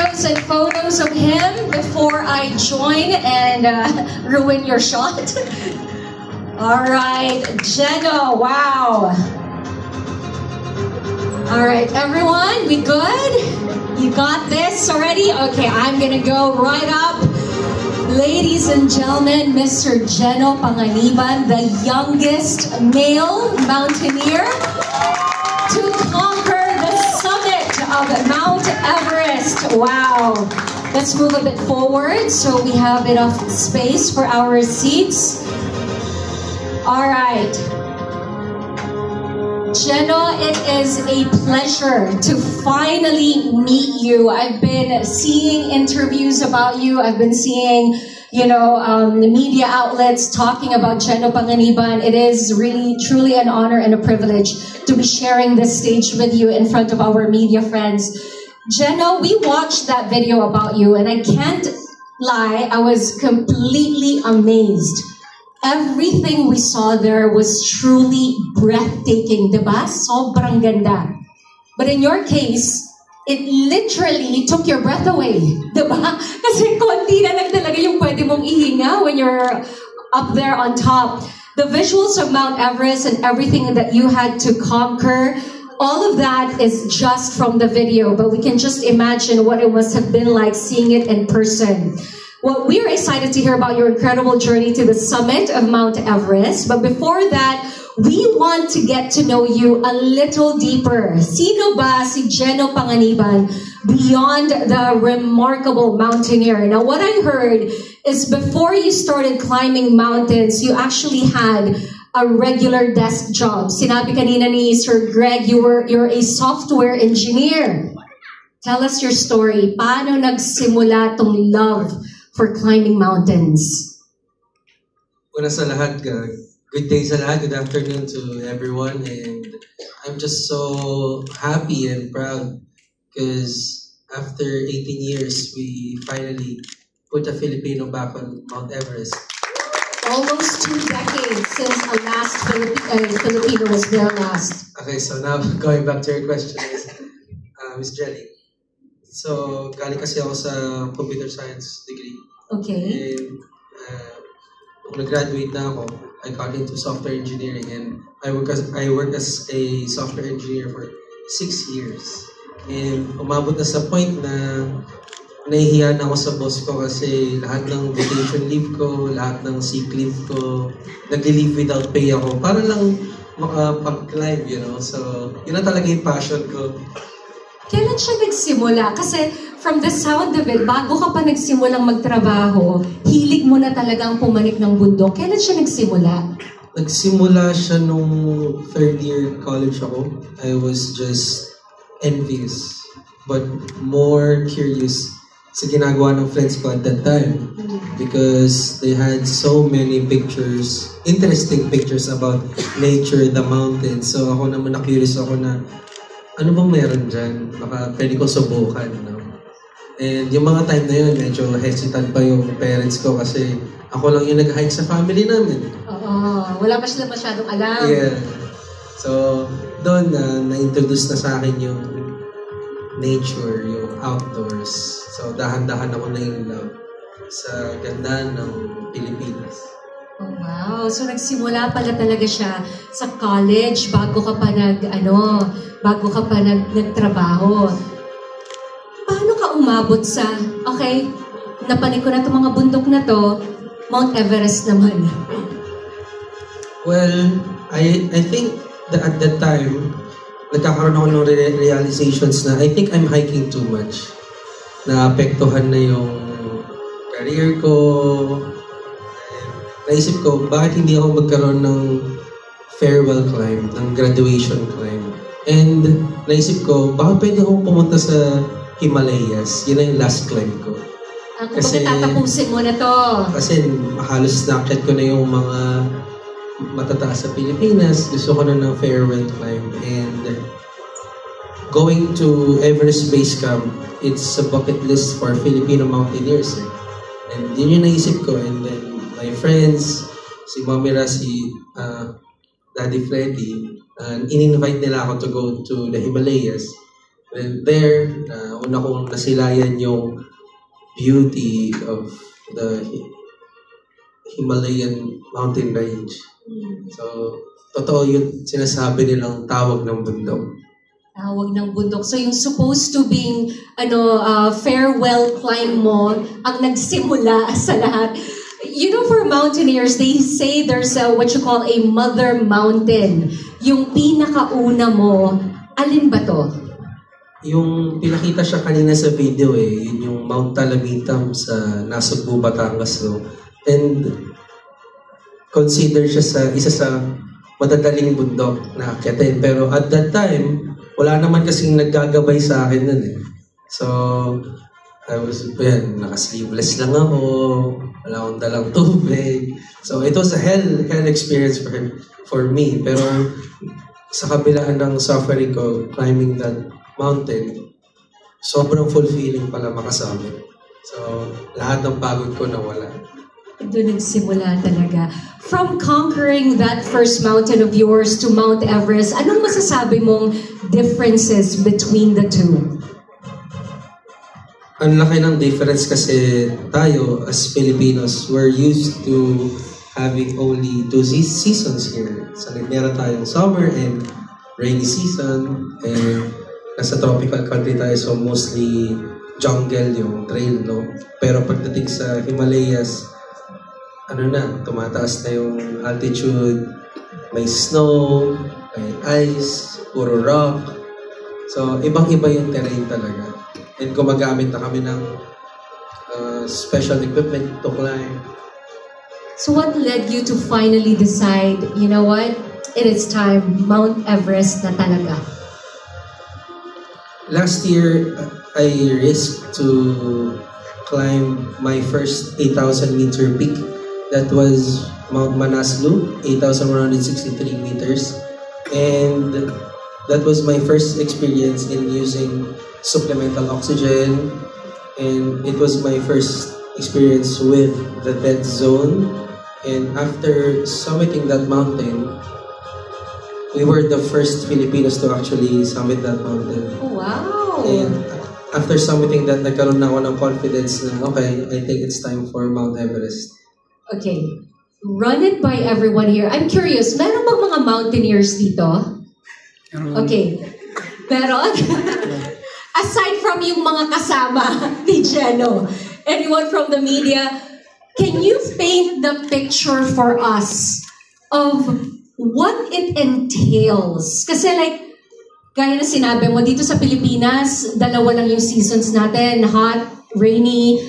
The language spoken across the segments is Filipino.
videos and photos of him before I join and ruin your shot. All right, Jeno, wow. All right, everyone, we good? You got this already? Okay, I'm gonna go right up. Ladies and gentlemen, Mr. Jeno Panganiban, the youngest male mountaineer to conquer the summit of Mount Everest. Wow. Let's move a bit forward so we have enough space for our seats. All right. Jeno, it is a pleasure to finally meet you. I've been seeing interviews about you. I've been seeing, the media outlets talking about Jeno Panganiban. It is really, truly an honor and a privilege to be sharing this stage with you in front of our media friends. Jeno, we watched that video about you, and I can't lie, I was completely amazed. Everything we saw there was truly breathtaking, diba? Sobrang ganda. But in your case, it literally took your breath away, diba? Kasi konti na lang talaga yung pwede mong ihinga when you're up there on top. The visuals of Mount Everest and everything that you had to conquer, all of that is just from the video, but we can just imagine what it must have been like seeing it in person. Well, we're excited to hear about your incredible journey to the summit of Mount Everest. But before that, we want to get to know you a little deeper. Sino ba si Jeno Panganiban beyond the remarkable mountaineer? Now, what I heard is before you started climbing mountains, you actually had a regular desk job. Sinabi kanina ni Sir Greg, you're a software engineer. Tell us your story. Paano nagsimula tong love for climbing mountains? Una sa lahat, good day sa lahat, good afternoon to everyone, and I'm just so happy and proud because after 18 years, we finally put a Filipino back on Mount Everest. Almost 2 decades since the last Filipino was there last. Okay, so now going back to your question is, Miss Jenny. So, galing kasi ako sa computer science degree. Okay. And nung nag-graduate na ako, I got into software engineering and I work as a software engineer for 6 years. And umabot na sa point na nahihiya na ako sa boss ko kasi lahat ng vacation leave ko, lahat ng sick leave ko, nag-leave without pay ako para lang makapag-climb, So, yun na talaga yung passion ko. Kailan siya nagsimula? Kasi from the sound of it, bago ka pa nagsimulang magtrabaho, hilig mo na talagang pumanik ng bundok. Kailan siya nagsimula? Nagsimula siya nung 3rd year college ako. I was just envious, but more curious sa ginagawa ng friends ko at that time. Because they had so many pictures, interesting pictures about nature, the mountains. So ako naman na-curious ako na, ano bang meron dyan? Baka pwede ko subukan, And yung mga time na yun, medyo hesitant pa yung parents ko kasi ako lang yung nag-hike sa family namin. Oo, wala pa sila masyadong alam. Yeah. So, doon na-introduce na sa akin yung nature, yung outdoors. So, dahan-dahan ako na in love sa ganda ng Pilipinas. Oh, wow. So, nagsimula pala talaga siya sa college bago ka pa nagtrabaho. Paano ka umabot sa, okay, napanik ko na itong mga bundok na to, Mount Everest naman? Well, I think that at that time, nagkakaroon ako ng realizations na I think I'm hiking too much. Naapektuhan na yung career ko. Naisip ko, bakit hindi ako magkaroon ng farewell climb, ng graduation climb? And naisip ko, baka pwede akong pumunta sa Himalayas. Yun na yung last climb ko. Kasi tatapusin mo na to. Kasi halos nakakit ko na yung mga matataas sa Pilipinas. Gusto ko na ng farewell climb. And going to Everest Base Camp, it's a bucket list for Filipino mountaineers. And yun yung naisip ko. And then my friends, si Mamira, si Daddy Freddy, in-invite nila ako to go to the Himalayas. And there, una kong nasilayan yung beauty of the Himalayan mountain range. So, totoo yung sinasabi nilang tawag ng bundok. Tawag ng bundok. So yung supposed to being farewell climb mo ang nagsimula sa lahat. You know, for mountaineers, they say there's what you call a mother mountain. Yung pinakauna mo, alin ba to? Yung pinakita siya kanina sa video yun yung Mount Talamitam sa Nasugbu, Batangas. No? And consider siya sa isa sa madadaling bundok na akyatin. Pero at that time, wala naman kasing naggagabay sa akin nun So, I was, naka-sleeveless lang ako, wala akong dalang tubig. So, it was a hell experience for me. Pero sa kabilaan ng suffering ko, climbing that mountain, sobrang fulfilling pala makasama. So, lahat ng pagod ko nawala. Doon nagsimula talaga. From conquering that first mountain of yours to Mount Everest, anong masasabi mong differences between the two? Ang laki ng difference kasi tayo as Filipinos, we're used to having only two seasons here. So, meron tayong summer and rainy season. And nasa tropical country tayo, so mostly jungle yung trail, no? Pero pagdating sa Himalayas, tumataas na yung altitude, may snow, may ice, puro rock. So, ibang-iba yung terrain talaga. And gumagamit na kami ng special equipment to climb. So what led you to finally decide, you know what, it is time, Mount Everest na talaga? Last year, I risked to climb my first 8,000-meter peak. That was Mount Manaslu, 8,163 meters. And that was my first experience in using supplemental oxygen. And it was my first experience with the dead zone. And after summiting that mountain, we were the first Filipinos to actually summit that mountain. Oh, wow! And after summiting that, nagkaroon na ako ng confidence na, okay, I think it's time for Mount Everest. Okay. Run it by everyone here. I'm curious, meron bang mga mountaineers dito? Okay. Meron? Aside from yung mga kasama ni Jeno, anyone from the media, can you paint the picture for us of what it entails? Kasi like, gaya na sinabi mo, dito sa Pilipinas, dalawa lang yung seasons natin, hot, rainy.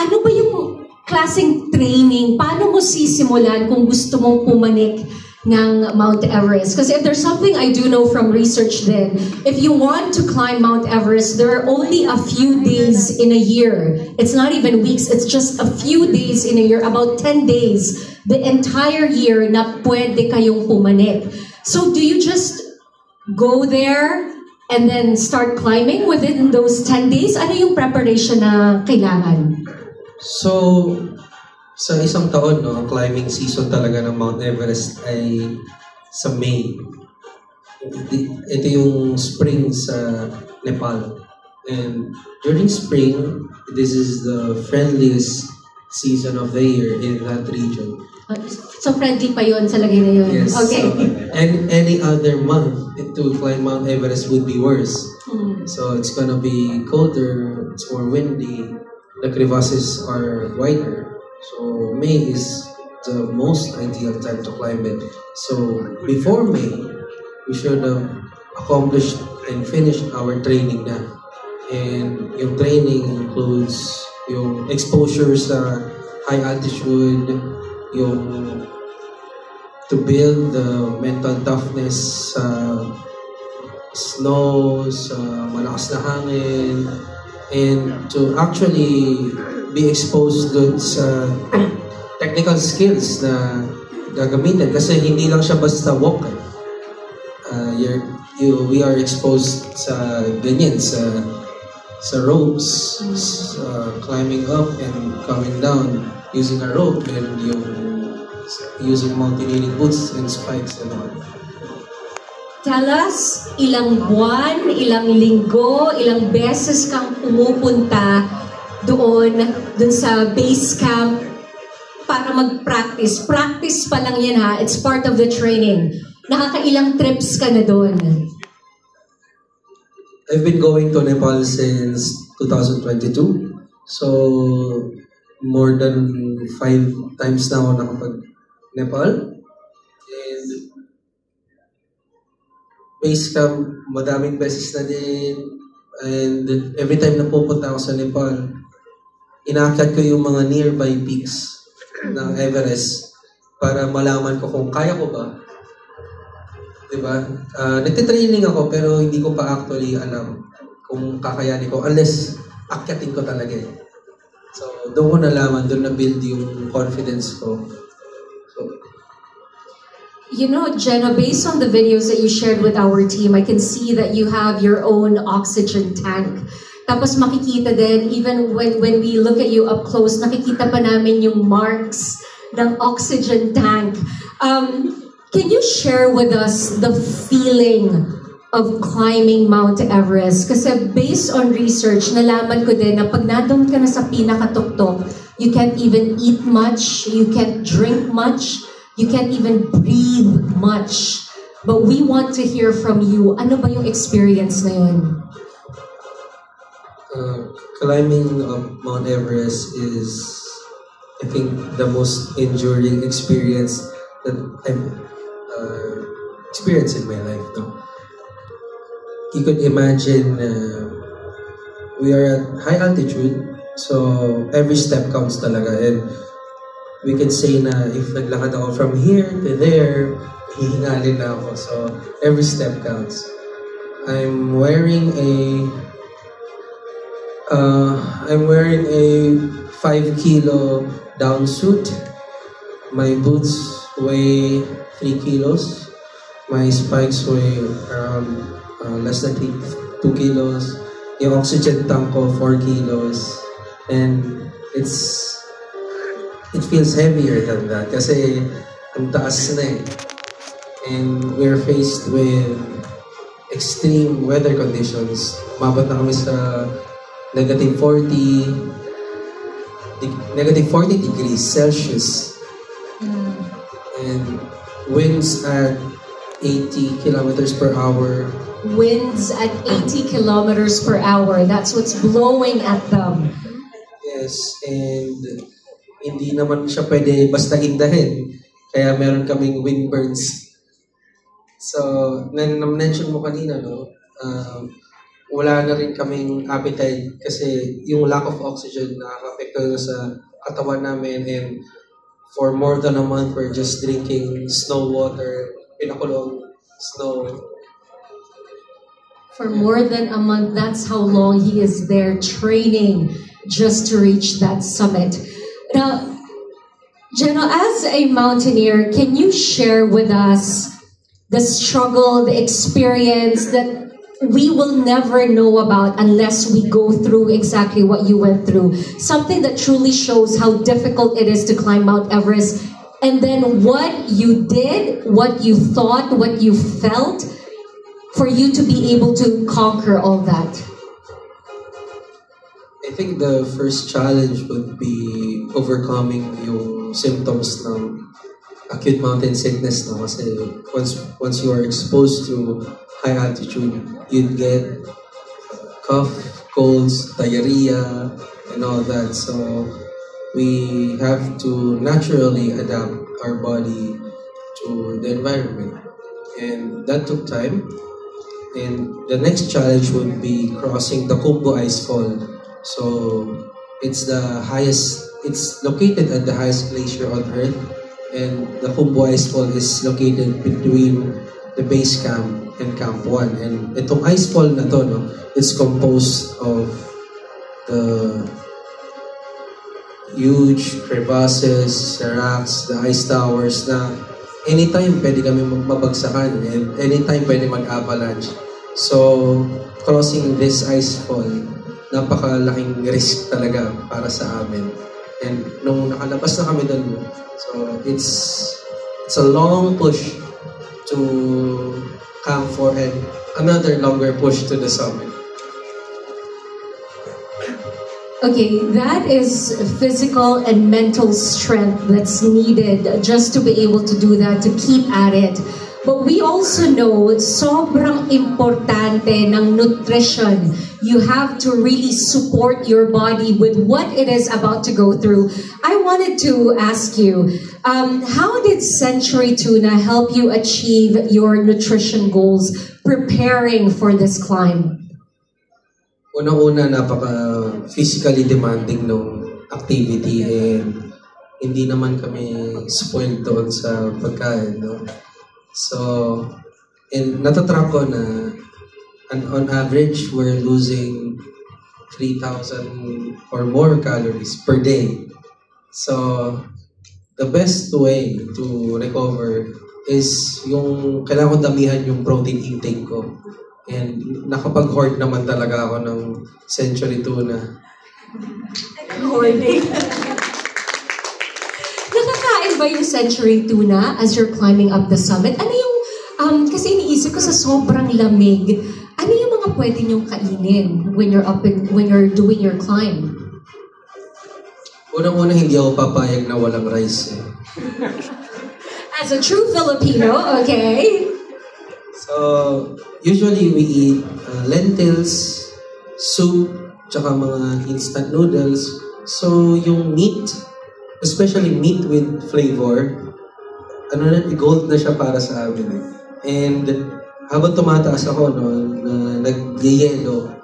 Ano ba yung klaseng training? Paano mo sisimulan kung gusto mong pumanik ng Mount Everest? Because if there's something I do know from research then, if you want to climb Mount Everest, there are only a few days in a year. It's not even weeks, it's just a few days in a year, about 10 days, the entire year na pwede kayong pumanik. So do you just go there and then start climbing within those 10 days? Ano yung preparation na kailangan? So, sa isang taon, no, ang climbing season talaga ng Mount Everest ay sa May. Ito yung spring sa Nepal. And during spring, this is the friendliest season of the year in that region. So friendly pa yun sa lagay na yun? Yes. Okay. So, any other month to climb Mount Everest would be worse. So it's gonna be colder, it's more windy, the crevasses are wider. So May is the most ideal time to climb it. So before May, we should have accomplished and finished our training na. And yung training includes yung exposure sa high altitude, yung to build the mental toughness sa snow, sa malakas na hangin, and to actually be exposed dun sa technical skills na gagamitin. Kasi hindi lang siya basta walk. We are exposed sa ganyan, sa ropes, climbing up and coming down using a rope, and yung using mountaineering boots and spikes and all. Tell us, ilang buwan, ilang linggo, ilang beses kang pumupunta doon sa base camp para mag-practice. Practice pa lang yan ha, it's part of the training. Nakakailang trips ka na doon? I've been going to Nepal since 2022. So, more than 5 times na ako nakapag-Nepal. And base camp, madaming beses na din. And every time na pupunta ako sa Nepal, inaakyat ko yung mga nearby peaks ng Everest para malaman ko kung kaya ko ba. Diba? Nagtitraining ako pero hindi ko pa actually alam kung kakayanin ko unless akyatin ko talaga eh. So, doon ko nalaman, doon na-build yung confidence ko. So, you know, Jenna, based on the videos that you shared with our team, I can see that you have your own oxygen tank. Tapos makikita din, even when we look at you up close, nakikita pa namin yung marks ng oxygen tank. Can you share with us the feeling of climbing Mount Everest? Kasi based on research, nalaman ko din na pag nandun ka na sa pinakatuktok, you can't even eat much, you can't drink much, you can't even breathe much. But we want to hear from you. Ano ba yung experience na yun? Climbing up Mount Everest is, I think, the most enduring experience that I've experienced in my life. No? You could imagine we are at high altitude, so every step counts talaga. And we could say na if naglakad ako from here to there, hihingalin na ako. So every step counts. I'm wearing a 5 kilo down suit. My boots weigh 3 kilos. My spikes weigh around less than 2 kilos. Yung oxygen tank ko 4 kilos. And it feels heavier than that kasi ang taas na eh. And we're faced with extreme weather conditions. Umabot na kami sa negative 40 degrees Celsius. And winds at 80 kilometers per hour. Winds at 80 kilometers per hour. That's what's blowing at them. Yes, and hindi naman siya pwede basta indahin. Kaya meron kaming windburns. So, na-mention mo kanina, no? Wala na rin kaming appetite kasi yung lack of oxygen nakaka-apekto sa katawan namin, and for more than a month we're just drinking snow water, pinakulong snow. For more than a month, that's how long he is there training just to reach that summit. Now, Jenna, as a mountaineer, can you share with us the struggle, the experience that we will never know about unless we go through exactly what you went through? Something that truly shows how difficult it is to climb Mount Everest, and then what you did, what you thought, what you felt for you to be able to conquer all that. I think the first challenge would be overcoming yung symptoms ng acute mountain sickness, no? Kasi once you are exposed to high altitude, you'd get cough, colds, diarrhea, and all that. So we have to naturally adapt our body to the environment, and that took time. And the next challenge would be crossing the Khumbu Icefall. So it's located at the highest glacier on Earth, and the Khumbu Icefall is located between the base camp and Camp 1. And itong icefall na to, no, it's composed of the huge crevasses, seracs, the ice towers na anytime pwede kami mabagsakan, and anytime pwede mag-avalanche. So, crossing this icefall, napakalaking risk talaga para sa amin. And nung nakalabas na kami doon, so it's a long push to Camp 4 and another longer push to the summit. Okay, that is physical and mental strength that's needed just to be able to do that, to keep at it. But we also know sobrang importante ng nutrition. You have to really support your body with what it is about to go through. I wanted to ask you, how did Century Tuna help you achieve your nutrition goals preparing for this climb? Unang-una, napaka-physically demanding ng activity and hindi naman kami spoiled doon sa pagkain, no? So, and natatrack ko na on average, we're losing 3,000 or more calories per day. So, the best way to recover is yung kailangan ko damihan yung protein intake ko. And nakapag-hoard naman talaga ako ng Century Tuna. Hoarding. Nakakain ba yung Century Tuna as you're climbing up the summit? Ano yung, kasi iniisip ko sa sobrang lamig, ano yung mga pwede niyong kainin when you're doing your climb? Unang-una, hindi ako papayag na walang rice. As a true Filipino, okay? So, usually we eat lentils, soup, tsaka mga instant noodles. So, yung meat, especially meat with flavor, gold na siya para sa amin. And habang tumataas ako, na nag-yelo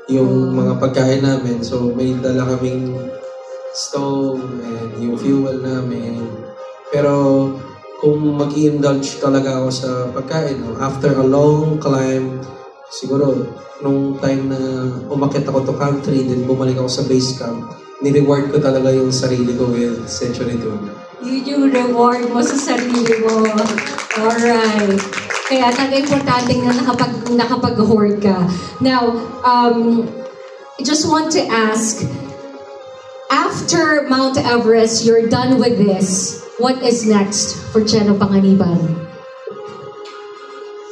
yung mga pagkain namin. So, may dala kaming stove and yung fuel namin. Pero, kung mag-indulge talaga ako sa pagkain, after a long climb, siguro, nung time na umakyat ako to Camp 3, then bumalik ako sa base camp, ni-reward ko talaga yung sarili ko with Century Tuna. Yun yung reward mo sa sarili mo. Alright. Kaya talaga importante na nakapag-hoard ka. Now, I just want to ask, after Mount Everest, you're done with this, what is next for Cheno Panganiban?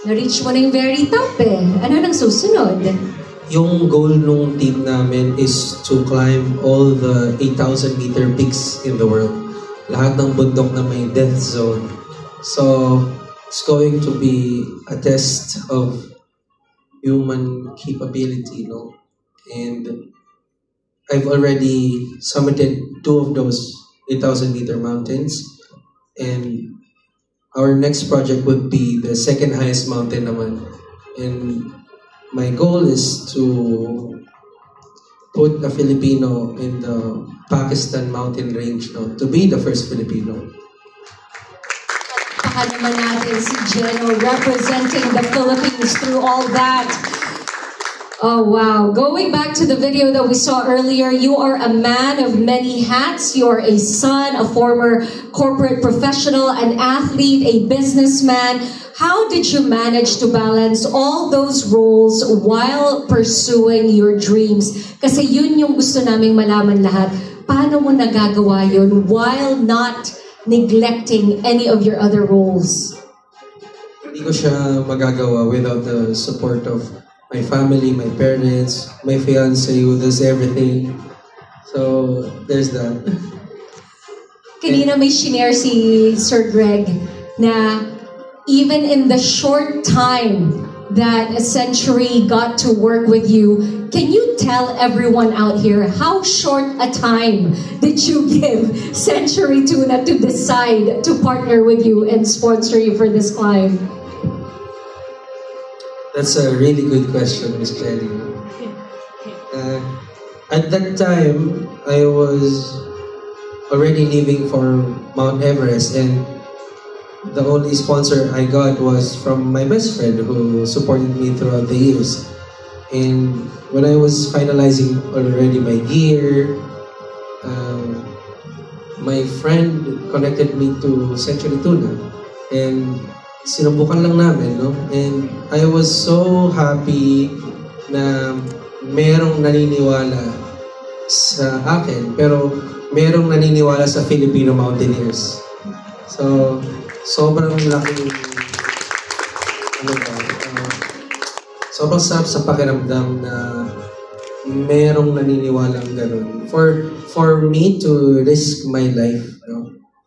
Na-reach mo na yung very top eh. Ano nang susunod? Yung goal nung team namin is to climb all the 8,000 meter peaks in the world. Lahat ng bundok na may death zone. So, it's going to be a test of human capability, no? And I've already summited 2 of those 8,000 meter mountains. And our next project would be the second highest mountain naman. And my goal is to put a Filipino in the Pakistan mountain range, no, to be the first Filipino. Baka naman natin si Jeno representing the Philippines through all that. Oh wow. Going back to the video that we saw earlier, you are a man of many hats. You are a son, a former corporate professional, an athlete, a businessman. How did you manage to balance all those roles while pursuing your dreams? Kasi yun yung gusto naming malaman lahat. Paano mo nagagawa yun while not neglecting any of your other roles? Hindi ko siya magagawa without the support of my family, my parents, my fiance who does everything. So, there's that. Kanina may shinare si Sir Greg na even in the short time that a Century got to work with you, can you tell everyone out here how short a time did you give Century Tuna to decide to partner with you and sponsor you for this climb? That's a really good question, Miss Jenny. At that time, I was already leaving for Mount Everest, and the only sponsor I got was from my best friend who supported me throughout the years. And when I was finalizing already my gear, my friend connected me to Century Tuna, and sinubukan lang namin, no? And I was so happy na merong naniniwala sa akin, pero merong naniniwala sa Filipino mountaineers. So, sobrang laking ano ba, sobrang sarap sa pakiramdam na merong naniniwalang ganun. For me to risk my life,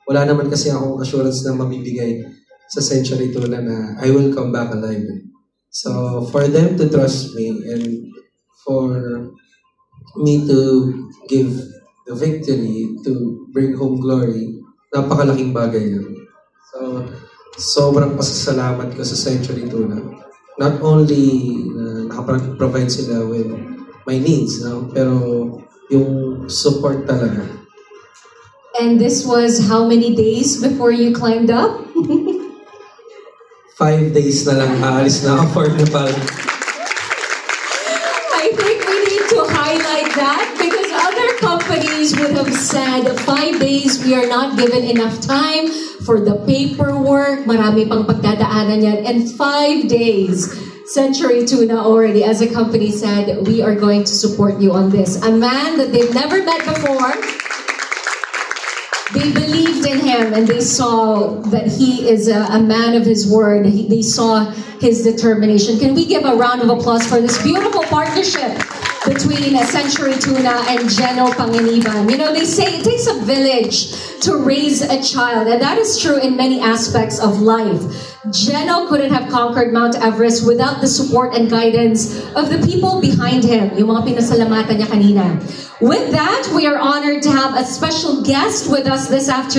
wala naman kasi akong assurance na mabibigay sa Century Tuna na I will come back alive. So, for them to trust me and for me to give the victory, to bring home glory, napakalaking bagay yun. So, sobrang pasasalamat ko sa Century Tuna. Not only nakapag-provide sila with my needs, pero yung support talaga. And this was how many days before you climbed up? 5 days na lang aalis na ako for Nepal. I think we need to highlight that because other companies would have said 5 days, we are not given enough time for the paperwork, marami pang pagdadaanan yan, and 5 days. Century Tuna already, as a company, said, we are going to support you on this. A man that they've never met before. They believed in him and they saw that he is a man of his word. They saw his determination. Can we give a round of applause for this beautiful partnership between Century Tuna and Geno Panginiban? You know, they say it takes a village to raise a child, and that is true in many aspects of life. Geno couldn't have conquered Mount Everest without the support and guidance of the people behind him, yung mga pinasalamatan niya kanina. With that, we are honored to have a special guest with us this afternoon.